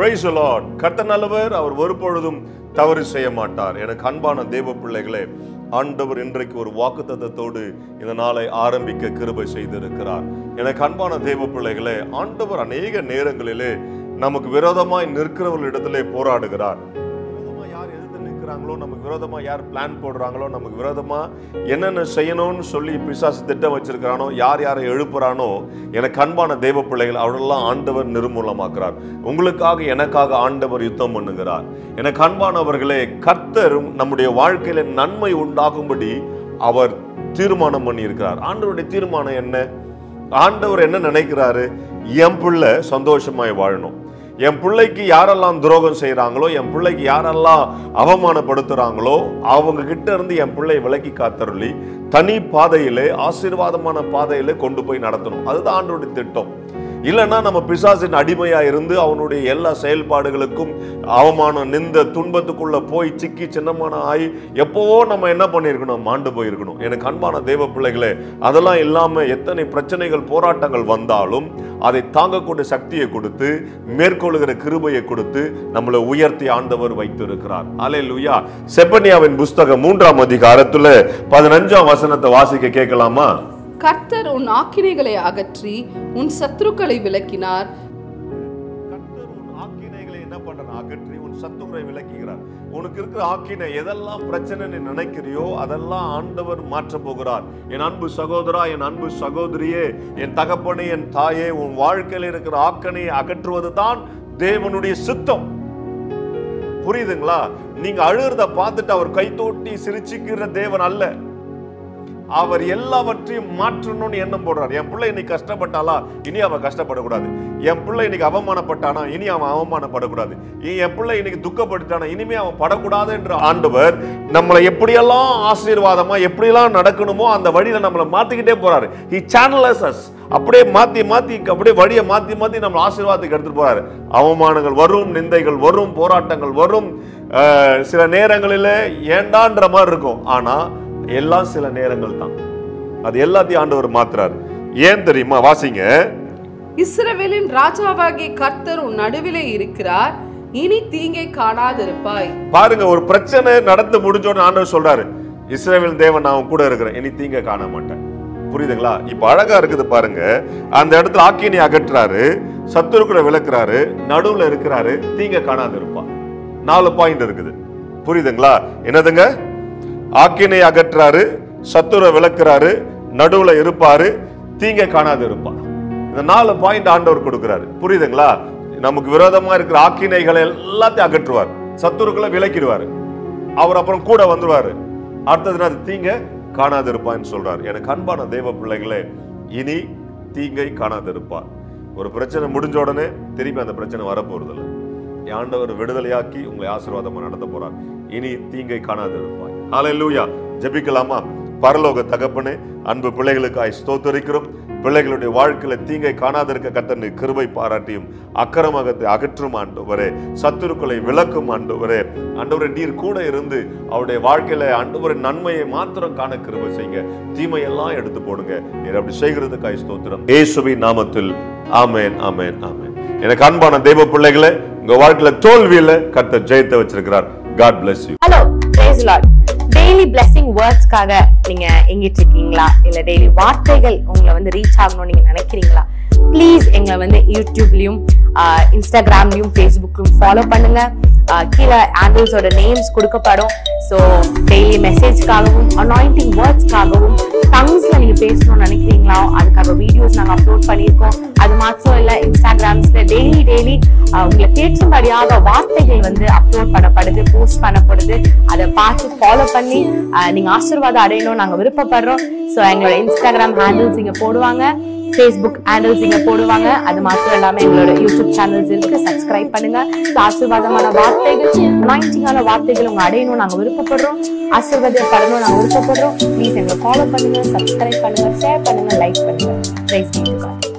Praise the Lord. கர்த்தர் நல்லவர், அவர் ஒருபொழுதும் தவறு செய்ய மாட்டார். எனக்கு அன்பான தேவ பிள்ளைகளே, ஆண்டவர் இன்றைக்கு ஒரு வாக்குத்தத்தத்தோடு இந்த நாளை ஆரம்பிக்க கிருபை செய்திருக்கிறார். எனக்கு அன்பான தேவ பிள்ளைகளே, ஆண்டவர் அநேக நேரங்களிலே நமக்கு விரோதமாய் நிற்கிறவர்களிடத்திலே போராடுகிறார். நமக்கு விரோதமா யார் பிளான் போடுறாங்களோ, நமக்கு விரோதமா என்னென்ன செய்யணும்னு சொல்லி பிசாசு திட்டம் வச்சிருக்கிறானோ, யார் யாரை எழுப்புறானோ, எனக்கு அன்பான தேவ பிள்ளைகள் அவரெல்லாம் ஆண்டவர் நிர்மூலமாக்குறார். உங்களுக்காக எனக்காக ஆண்டவர் யுத்தம் பண்ணுகிறார். எனக்கு அன்பானவர்களே, கர்த்தரும் நம்முடைய வாழ்க்கையில நன்மை உண்டாகும்படி அவர் தீர்மானம் பண்ணி இருக்கிறார். ஆண்டவருடைய தீர்மானம் என்ன? ஆண்டவர் என்ன நினைக்கிறாரு? என் பிள்ளை சந்தோஷமாய் வாழணும். என் பிள்ளைக்கு யாரெல்லாம் துரோகம் செய்யறாங்களோ, என் பிள்ளைக்கு யாரெல்லாம் அவமானப்படுத்துறாங்களோ, அவங்க கிட்ட இருந்து என் பிள்ளை விலக்கி காத்தருளி தனி பாதையிலே, ஆசீர்வாதமான பாதையிலே கொண்டு போய் நடத்தணும். அதுதான் ஆண்டவருடைய திட்டம். இல்லைன்னா நம்ம பிசாசின் அடிமையா இருந்து அவனுடைய எல்லா செயல்பாடுகளுக்கும் அவமானம், நிந்த, துன்பத்துக்குள்ள போய் சிக்கி சின்னமான ஆகி எப்பவோ நம்ம என்ன பண்ணியிருக்கணும்? மாண்டு போயிருக்கணும். எனக்கு அன்பான தேவ பிள்ளைகளே, அதெல்லாம் இல்லாம எத்தனை பிரச்சனைகள், போராட்டங்கள் வந்தாலும் அதை தாங்கக்கூடிய சக்தியை கொடுத்து, மேற்கொள்ளுகிற கிருபையை கொடுத்து நம்மளை உயர்த்தி ஆண்டவர் வைத்திருக்கிறார். அல்லேலூயா. செப்பனியாவின் புஸ்தகம் 3ஆம் அதிகாரத்துல 15ஆம் வசனத்தை வாசிக்க கேட்கலாமா? கர்த்தர் உன் ஆக்கினைகளை அகற்றி உன் சத்துருக்களை விலக்கினார். கர்த்தர் உன் ஆக்கினைகளை என்ன பண்றார்? அகற்றி உன் சத்துருக்களை விலக்குகிறார். உனக்கு இருக்கிற ஆக்கினை, எதெல்லாம் பிரச்சனை நீ நினைக்கிறியோ அதெல்லாம் ஆண்டவர் மாற்ற போகிறார். என் அன்பு சகோதரா, என் அன்பு சகோதரியே, என் தகப்பனே, என் தாயே, உன் வாழ்க்கையில் இருக்கிற ஆக்கினையை அகற்றுவதுதான் தேவனுடைய சித்தம். புரியுதுங்களா? நீங்க அழுகிறத பார்த்துட்டு அவர் கைத்தோட்டி சிரிச்சுக்கிற தேவன் அல்ல. அவர் எல்லாவற்றையும் மாற்றணும்னு எண்ணம் போடுறார். என் பிள்ளை இன்னைக்கு கஷ்டப்பட்டாலா, இனி அவன் கஷ்டப்படக்கூடாது. என் பிள்ளை இன்னைக்கு அவமானப்பட்டானா, இனி அவன் அவமானப்படக்கூடாது. என் பிள்ளை இன்னைக்கு துக்கப்பட்டுட்டானா, இனிமே அவன் படக்கூடாது என்ற ஆண்டவர் நம்மளை எப்படியெல்லாம் ஆசீர்வாதமா, எப்படியெல்லாம் நடக்கணுமோ அந்த வழியில நம்மளை மாத்திக்கிட்டே போறாரு. He channels us. அப்படியே மாத்தி மாத்தி, அப்படியே வழியை மாத்தி மாத்தி நம்ம ஆசீர்வாதத்துக்கு எடுத்துட்டு போறாரு. அவமானங்கள் வரும், நிந்தைகள் வரும், போராட்டங்கள் வரும். சில நேரங்களில ஏண்டான்ற மாதிரி இருக்கும். ஆனா எல்லாம் சில நேரங்கள் தான். அது எல்லாத்தையும் ஆண்டவர் மாத்துறாரு. ஏன் தெரியுமா? வாசிங்க. இஸ்ரவேலின் ராஜாவாகிய கர்த்தர் உன் நடுவிலே இருக்கிறார், இனி தீங்கை காணாதிருப்பாய். பாருங்க, ஒரு பிரச்சனை நடந்து முடிஞ்சோன்னு ஆண்டவர் சொல்றாரு, இஸ்ரவேல் தேவன் நான் கூட இருக்கிறேன், இனி தீங்கை காண மாட்டேன். புரியுதுங்களா? இப்ப அழகா இருக்குது பாருங்க. அந்த இடத்துல ஆக்கினை அகற்றாரு, சத்துருக்களை விளக்குறாரு, நடுவுல இருக்கிறாரு, தீங்கை காணாதிருப்பார். 4 பாயிண்ட் இருக்குது. புரியுதுங்களா? என்னதுங்க? ஆக்கினை அகற்றாரு, சத்துரை விளக்குறாரு, நடுவுல இருப்பாரு, தீங்கை காணாது இருப்பார். இந்த 4 பாயிண்ட் ஆண்டவர் கொடுக்கிறாரு. புரியுதுங்களா? நமக்கு விரோதமா இருக்கிற ஆக்கினைகளை எல்லாத்தையும் அகற்றுவார், சத்துருக்களை விலக்கிடுவாரு, அவர் அப்புறம் கூட வந்துருவாரு. அடுத்தது அது தீங்கை காணாது இருப்பான்னு சொல்றாரு. எனக்கு அன்பான தேவ பிள்ளைகளே, இனி தீங்கை காணாது இருப்பார். ஒரு பிரச்சனை முடிஞ்ச உடனே திரும்பி அந்த பிரச்சனை வரப்போறது இல்லை. ஆண்டவர் விடுதலையாக்கி உங்களை ஆசீர்வாதமா நடத்த போறார். இனி தீங்கை காணாது இருப்பார். ஹல்லேலூயா. ஜெபிக்கலாமா? பரலோக தகப்பனே, அன்பு பிள்ளைகளுக்காய் ஸ்தோத்திரிக்கிறோம். பிள்ளைகளுடைய வாழ்க்கையில தீங்கை காணாதிருக்க கர்த்தர் கிருபை பாராட்டியும் அக்கிரமத்தை அகற்றும் ஆண்டவரே, சத்துருக்களை விலக்கும் ஆண்டவரே. ஆண்டவரே, நீர் கூட இருந்து அவருடைய வாழ்க்கையில ஆண்டவரின் நன்மையை மாத்திரம் காண கிருபை செய்யுங்க. தீமையெல்லாம் எடுத்து போடுங்க. நீர் அப்படி செய்கிறதுக்காய் ஸ்தோத்திரம். இயேசுவின் நாமத்தில் ஆமென், ஆமென், ஆமென். எனக்கு அன்பான தெய்வ பிள்ளைகளே, உங்க வாழ்க்கையில தோல்வியில கர்த்தர் ஜெயத்தை வச்சிருக்கிறார். God bless you. Hello, praise the Lord. Daily blessing வேர்ட்ஸ்க்காக நீங்க எங்கிட்டு இருக்கீங்களா? இல்ல டெய்லி வார்த்தைகள் உங்களை வந்து ரீச் ஆகணும்னு நீங்க நினைக்கிறீங்களா? ப்ளீஸ் எங்களை வந்து யூடியூப்லயும், இன்ஸ்டாகிராம்லயும், ஃபேஸ்புக்லயும் ஃபாலோ பண்ணுங்க. கீழே ஹேண்டில்ஸோட நேம்ஸ் கொடுக்கப்படும். ஸோ டெய்லி மெசேஜ்க்காகவும், அனாயிண்டிங் வேர்ட்ஸ்க்காகவும், டங்ஸ்ல நீங்க பேசணும்னு நினைக்கிறீங்களா? அதுக்காக வீடியோஸ் நாங்க அப்லோட் பண்ணியிருக்கோம். அது மாத்திரம் இல்ல, இன்ஸ்டாகிராம்ஸ்ல டெய்லி உங்களுக்கு கேட்கும்படியாக வார்த்தைகள் வந்து அப்லோட் பண்ணப்படுது, போஸ்ட் பண்ணப்படுது. அதை பார்த்து ஃபாலோ பண்ணி நீங்க ஆசீர்வாதம் அடையணும் நாங்க விருப்பப்படுறோம். ஸோ எங்களோட இன்ஸ்டாகிராம் ஹேண்டில்ஸ் இங்க போடுவாங்க, ஃபேஸ்புக் ஹேண்டில்ஸ் இங்க போடுவாங்க. அது மாத்திரம் இல்லாம எங்களோட யூடியூப் சேனல்ஸ் இருக்கு, சப்ஸ்கிரைப் பண்ணுங்க. ஆசீர்வாதமான வார்த்தைகள், அனாயிண்டிங்கான வார்த்தைகள் உங்க அடையணும் நாங்க விருப்பப்படுறோம். ஆசீர்வாதப்படணும் நாங்க விருப்பப்படுறோம். ப்ளீஸ் எங்களை ஃபாலோ பண்ணுங்க, சப்ஸ்கிரைப் பண்ணுங்க, ஷேர் பண்ணுங்க, லைக் பண்ணுங்க. Praise be to God.